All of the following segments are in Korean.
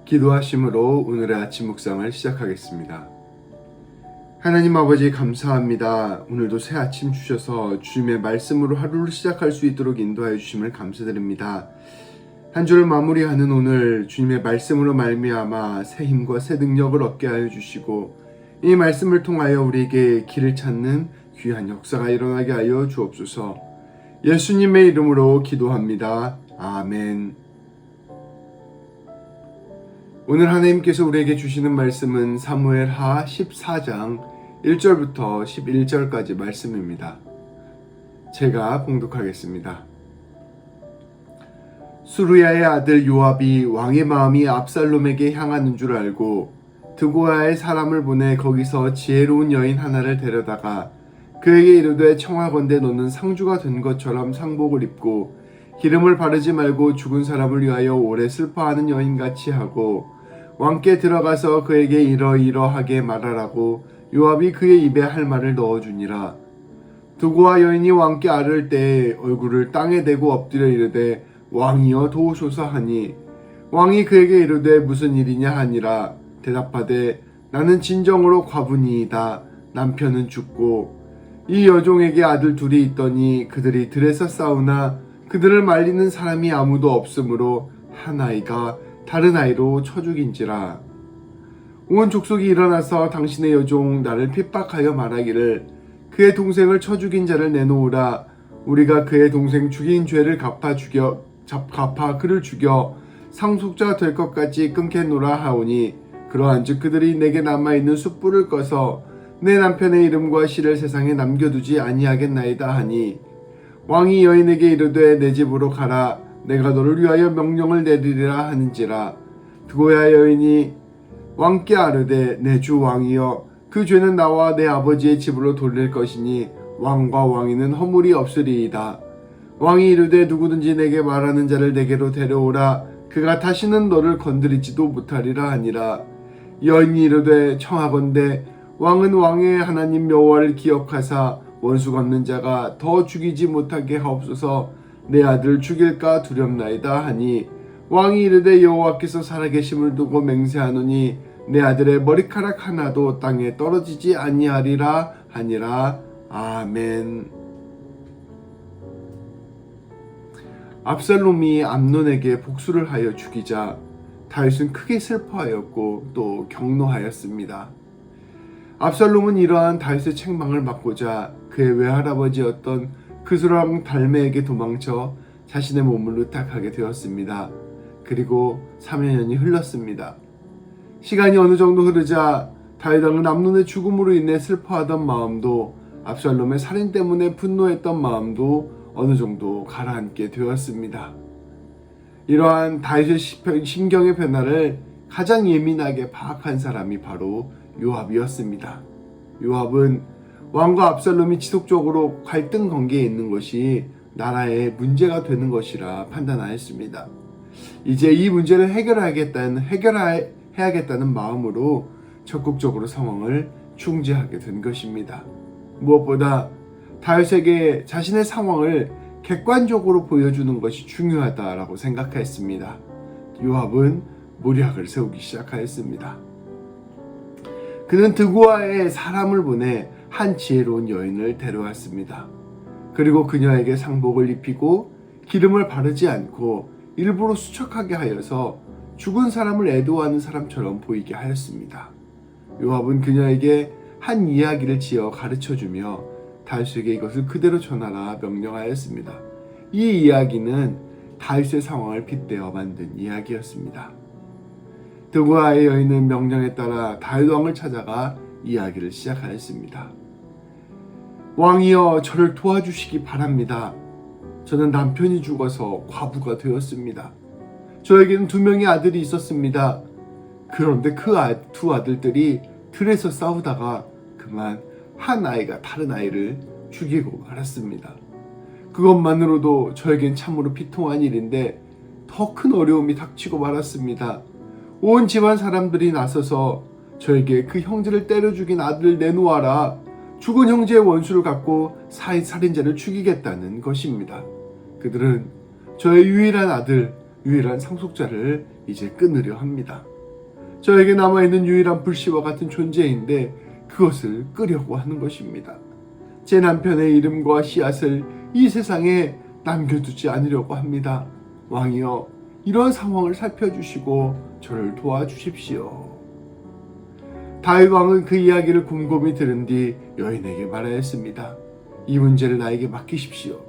기도하심으로 오늘의 아침 묵상을 시작하겠습니다. 하나님 아버지 감사합니다. 오늘도 새 아침 주셔서 주님의 말씀으로 하루를 시작할 수 있도록 인도하여 주심을 감사드립니다. 한 주를 마무리하는 오늘 주님의 말씀으로 말미암아 새 힘과 새 능력을 얻게 하여 주시고 이 말씀을 통하여 우리에게 길을 찾는 귀한 역사가 일어나게 하여 주옵소서. 예수님의 이름으로 기도합니다. 아멘. 오늘 하나님께서 우리에게 주시는 말씀은 사무엘하 14장 1절부터 11절까지 말씀입니다. 제가 봉독하겠습니다. 수르야의 아들 요압이 왕의 마음이 압살롬에게 향하는 줄 알고 드고아의 사람을 보내 거기서 지혜로운 여인 하나를 데려다가 그에게 이르되 청하건대 너는 상주가 된 것처럼 상복을 입고 기름을 바르지 말고 죽은 사람을 위하여 오래 슬퍼하는 여인같이 하고 왕께 들어가서 그에게 이러이러하게 말하라고 요압이 그의 입에 할 말을 넣어주니라. 드고아 여인이 왕께 아를 때에 얼굴을 땅에 대고 엎드려 이르되 왕이여 도우소서 하니 왕이 그에게 이르되 무슨 일이냐 하니라. 대답하되 나는 진정으로 과부니이다. 남편은 죽고 이 여종에게 아들 둘이 있더니 그들이 들에서 싸우나 그들을 말리는 사람이 아무도 없으므로 한 아이가 다른 아이로 쳐 죽인지라. 온 족속이 일어나서 당신의 여종 나를 핍박하여 말하기를 그의 동생을 쳐 죽인 자를 내놓으라. 우리가 그의 동생 죽인 죄를 갚아 그를 죽여 상속자 될 것까지 끊겠노라 하오니 그러한즉 그들이 내게 남아있는 숯불을 꺼서 내 남편의 이름과 시를 세상에 남겨두지 아니하겠나이다 하니 왕이 여인에게 이르되 내 집으로 가라. 내가 너를 위하여 명령을 내리리라 하는지라. 드고야 여인이 왕께 아르되 내 주 왕이여 그 죄는 나와 내 아버지의 집으로 돌릴 것이니 왕과 왕위는 허물이 없으리이다. 왕이 이르되 누구든지 내게 말하는 자를 내게로 데려오라. 그가 다시는 너를 건드리지도 못하리라 하니라. 여인이 이르되 청하건대 왕은 왕의 하나님 여호와를 기억하사 원수 갚는 자가 더 죽이지 못하게 하옵소서. 내 아들 죽일까 두렵나이다 하니 왕이 이르되 여호와께서 살아계심을 두고 맹세하노니 내 아들의 머리카락 하나도 땅에 떨어지지 아니하리라 하니라. 아멘. 압살롬이 암논에게 복수를 하여 죽이자 다윗은 크게 슬퍼하였고 또 경노하였습니다. 압살롬은 이러한 다윗의 책망을 막고자 그의 외할아버지였던 그스람 달메에게 도망쳐 자신의 몸을 의탁하게 되었습니다. 그리고 3년이 흘렀습니다. 시간이 어느 정도 흐르자 다윗 왕은 암논의 죽음으로 인해 슬퍼하던 마음도 압살롬의 살인 때문에 분노했던 마음도 어느 정도 가라앉게 되었습니다. 이러한 다윗의 심경의 변화를 가장 예민하게 파악한 사람이 바로 요압이었습니다. 요압은 왕과 압살롬이 지속적으로 갈등 관계에 있는 것이 나라에 문제가 되는 것이라 판단하였습니다. 이제 이 문제를 해결해야겠다는 마음으로 적극적으로 상황을 중재하게 된 것입니다. 무엇보다 다윗에게 자신의 상황을 객관적으로 보여주는 것이 중요하다라고 생각했습니다. 요압은 모략을 세우기 시작하였습니다. 그는 드고아에 사람을 보내 한 지혜로운 여인을 데려왔습니다. 그리고 그녀에게 상복을 입히고 기름을 바르지 않고 일부러 수척하게 하여서 죽은 사람을 애도하는 사람처럼 보이게 하였습니다. 요압은 그녀에게 한 이야기를 지어 가르쳐주며 다윗에게 이것을 그대로 전하라 명령하였습니다. 이 이야기는 다윗의 상황을 빗대어 만든 이야기였습니다. 드고아의 여인은 명령에 따라 다윗 왕을 찾아가 이야기를 시작하였습니다. 왕이여 저를 도와주시기 바랍니다. 저는 남편이 죽어서 과부가 되었습니다. 저에게는 2명의 아들이 있었습니다. 그런데 그 두 아들들이 들에서 싸우다가 그만 한 아이가 다른 아이를 죽이고 말았습니다. 그것만으로도 저에겐 참으로 비통한 일인데 더 큰 어려움이 닥치고 말았습니다. 온 집안 사람들이 나서서 저에게 그 형제를 때려 죽인 아들을 내놓아라. 죽은 형제의 원수를 갚고 살인자를 죽이겠다는 것입니다. 그들은 저의 유일한 아들, 유일한 상속자를 이제 끊으려 합니다. 저에게 남아있는 유일한 불씨와 같은 존재인데 그것을 끄려고 하는 것입니다. 제 남편의 이름과 씨앗을 이 세상에 남겨두지 않으려고 합니다. 왕이여, 이런 상황을 살펴주시고 저를 도와주십시오. 다윗 왕은 그 이야기를 곰곰이 들은 뒤 여인에게 말하였습니다. 이 문제를 나에게 맡기십시오.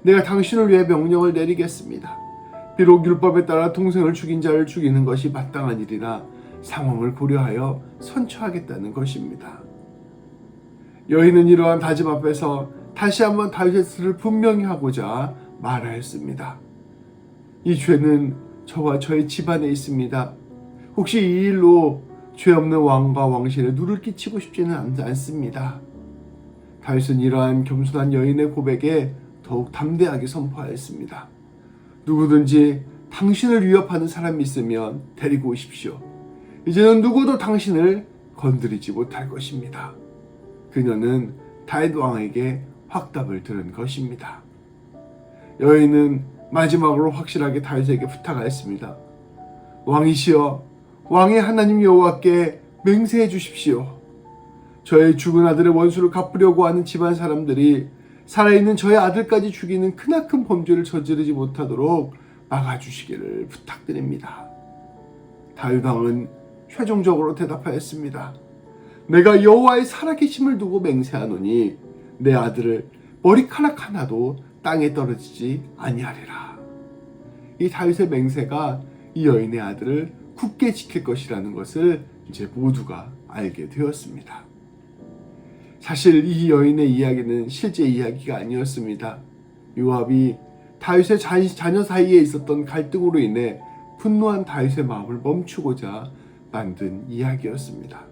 내가 당신을 위해 명령을 내리겠습니다. 비록 율법에 따라 동생을 죽인 자를 죽이는 것이 마땅한 일이나 상황을 고려하여 선처하겠다는 것입니다. 여인은 이러한 다짐 앞에서 다시 한번 다윗의 뜻을 분명히 하고자 말하였습니다. 이 죄는 저와 저의 집안에 있습니다. 혹시 이 일로 죄 없는 왕과 왕실에 누를 끼치고 싶지는 않습니다. 다윗은 이러한 겸손한 여인의 고백에 더욱 담대하게 선포하였습니다. 누구든지 당신을 위협하는 사람이 있으면 데리고 오십시오. 이제는 누구도 당신을 건드리지 못할 것입니다. 그녀는 다윗 왕에게 확답을 들은 것입니다. 여인은 마지막으로 확실하게 다윗에게 부탁하였습니다. 왕이시여, 왕의 하나님 여호와께 맹세해 주십시오. 저의 죽은 아들의 원수를 갚으려고 하는 집안 사람들이 살아있는 저의 아들까지 죽이는 크나큰 범죄를 저지르지 못하도록 막아주시기를 부탁드립니다. 다윗 왕은 최종적으로 대답하였습니다. 내가 여호와의 살아계심을 두고 맹세하노니 내 아들을 머리카락 하나도 땅에 떨어지지 아니하리라. 이 다윗의 맹세가 이 여인의 아들을 굳게 지킬 것이라는 것을 이제 모두가 알게 되었습니다. 사실 이 여인의 이야기는 실제 이야기가 아니었습니다. 요압이 다윗의 자녀 사이에 있었던 갈등으로 인해 분노한 다윗의 마음을 멈추고자 만든 이야기였습니다.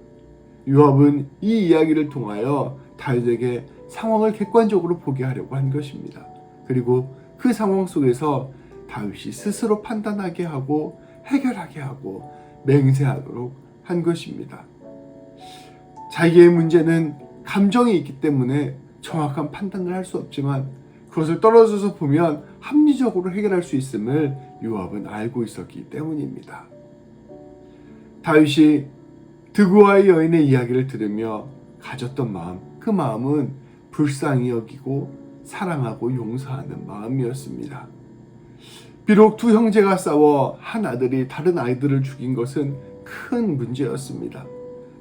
요압은 이 이야기를 통하여 다윗에게 상황을 객관적으로 보게 하려고 한 것입니다. 그리고 그 상황 속에서 다윗이 스스로 판단하게 하고 해결하게 하고 맹세하도록 한 것입니다. 자기의 문제는 감정이 있기 때문에 정확한 판단을 할 수 없지만 그것을 떨어져서 보면 합리적으로 해결할 수 있음을 요압은 알고 있었기 때문입니다. 다윗이 드고아의 여인의 이야기를 들으며 가졌던 마음, 그 마음은 불쌍히 여기고 사랑하고 용서하는 마음이었습니다. 비록 두 형제가 싸워 한 아들이 다른 아이들을 죽인 것은 큰 문제였습니다.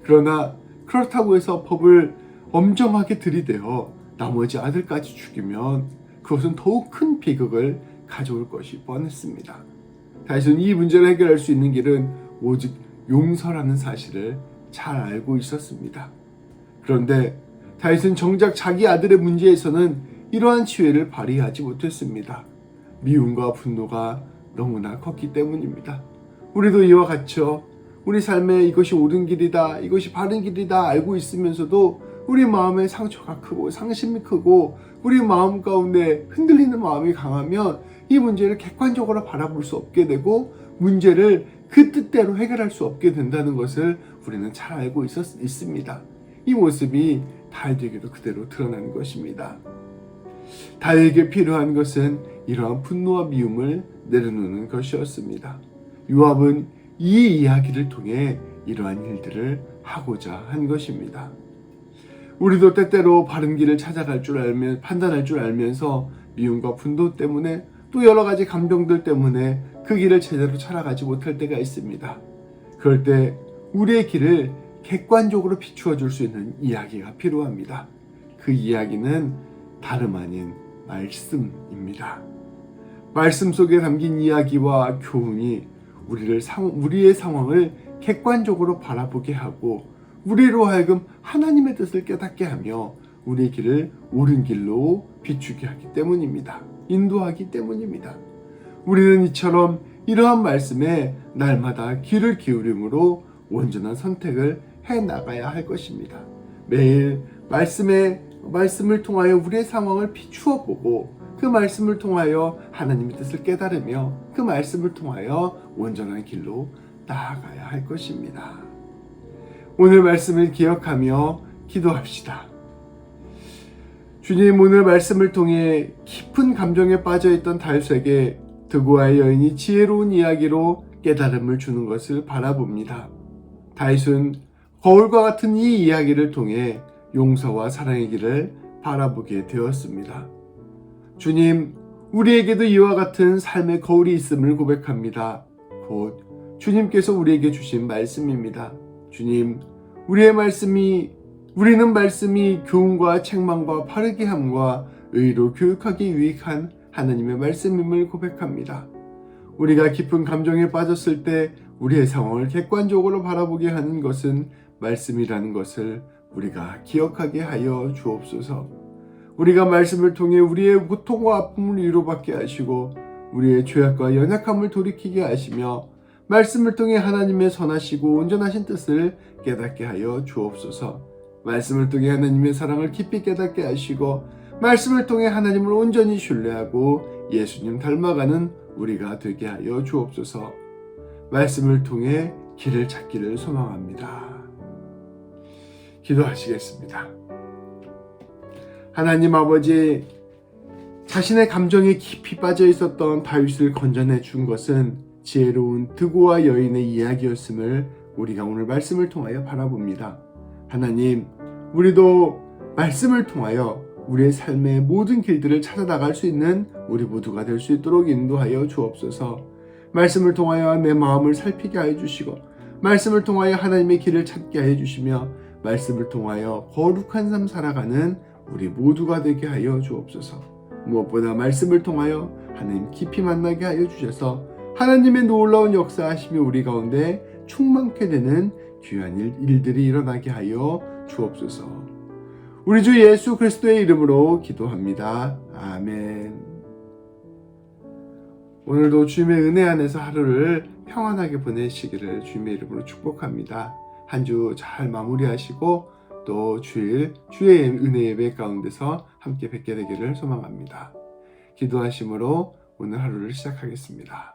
그러나 그렇다고 해서 법을 엄정하게 들이대어 나머지 아들까지 죽이면 그것은 더욱 큰 비극을 가져올 것이 뻔했습니다. 다윗은 이 문제를 해결할 수 있는 길은 오직 용서라는 사실을 잘 알고 있었습니다. 그런데 다윗은 정작 자기 아들의 문제에서는 이러한 지혜를 발휘하지 못했습니다. 미움과 분노가 너무나 컸기 때문입니다. 우리도 이와 같죠. 우리 삶에 이것이 옳은 길이다, 이것이 바른 길이다 알고 있으면서도 우리 마음에 상처가 크고 상심이 크고 우리 마음 가운데 흔들리는 마음이 강하면 이 문제를 객관적으로 바라볼 수 없게 되고 문제를 그 뜻대로 해결할 수 없게 된다는 것을 우리는 잘 알고 있습니다. 이 모습이 다윗에게도 그대로 드러난 것입니다. 다윗에게 필요한 것은 이러한 분노와 미움을 내려놓는 것이었습니다. 요압은 이 이야기를 통해 이러한 일들을 하고자 한 것입니다. 우리도 때때로 바른 길을 찾아갈 줄 알면 판단할 줄 알면서 미움과 분노 때문에 또 여러 가지 감정들 때문에 그 길을 제대로 찾아가지 못할 때가 있습니다. 그럴 때 우리의 길을 객관적으로 비추어 줄 수 있는 이야기가 필요합니다. 그 이야기는 다름 아닌 말씀입니다. 말씀 속에 담긴 이야기와 교훈이 우리의 상황을 객관적으로 바라보게 하고 우리로 하여금 하나님의 뜻을 깨닫게 하며 우리의 길을 옳은 길로 비추게 하기 때문입니다. 인도하기 때문입니다. 우리는 이처럼 이러한 말씀에 날마다 귀를 기울임으로 온전한 선택을 해나가야 할 것입니다. 매일 말씀을 통하여 우리의 상황을 비추어 보고 그 말씀을 통하여 하나님의 뜻을 깨달으며 그 말씀을 통하여 온전한 길로 나아가야 할 것입니다. 오늘 말씀을 기억하며 기도합시다. 주님, 오늘 말씀을 통해 깊은 감정에 빠져있던 다윗에게 드고아의 여인이 지혜로운 이야기로 깨달음을 주는 것을 바라봅니다. 다윗은 거울과 같은 이 이야기를 통해 용서와 사랑의 길을 바라보게 되었습니다. 주님, 우리에게도 이와 같은 삶의 거울이 있음을 고백합니다. 곧 주님께서 우리에게 주신 말씀입니다. 주님, 우리는 말씀이 교훈과 책망과 바르게 함과 의로 교육하기 유익한 하나님의 말씀임을 고백합니다. 우리가 깊은 감정에 빠졌을 때 우리의 상황을 객관적으로 바라보게 하는 것은 말씀이라는 것을 우리가 기억하게 하여 주옵소서. 우리가 말씀을 통해 우리의 고통과 아픔을 위로받게 하시고 우리의 죄악과 연약함을 돌이키게 하시며 말씀을 통해 하나님의 선하시고 온전하신 뜻을 깨닫게 하여 주옵소서. 말씀을 통해 하나님의 사랑을 깊이 깨닫게 하시고 말씀을 통해 하나님을 온전히 신뢰하고 예수님 닮아가는 우리가 되게 하여 주옵소서. 말씀을 통해 길을 찾기를 소망합니다. 기도하시겠습니다. 하나님 아버지, 자신의 감정에 깊이 빠져 있었던 다윗을 건져내 준 것은 지혜로운 드고와 여인의 이야기였음을 우리가 오늘 말씀을 통하여 바라봅니다. 하나님, 우리도 말씀을 통하여 우리의 삶의 모든 길들을 찾아나갈 수 있는 우리 모두가 될 수 있도록 인도하여 주옵소서. 말씀을 통하여 내 마음을 살피게 하여 주시고 말씀을 통하여 하나님의 길을 찾게 하여 주시며 말씀을 통하여 거룩한 삶 살아가는 우리 모두가 되게 하여 주옵소서. 무엇보다 말씀을 통하여 하나님 깊이 만나게 하여 주셔서 하나님의 놀라운 역사하심이 우리 가운데 충만케 되는 귀한 일들이 일어나게 하여 주옵소서. 우리 주 예수 그리스도의 이름으로 기도합니다. 아멘. 오늘도 주님의 은혜 안에서 하루를 평안하게 보내시기를 주님의 이름으로 축복합니다. 한 주 잘 마무리하시고 또 주의 은혜 예배 가운데서 함께 뵙게 되기를 소망합니다. 기도하심으로 오늘 하루를 시작하겠습니다.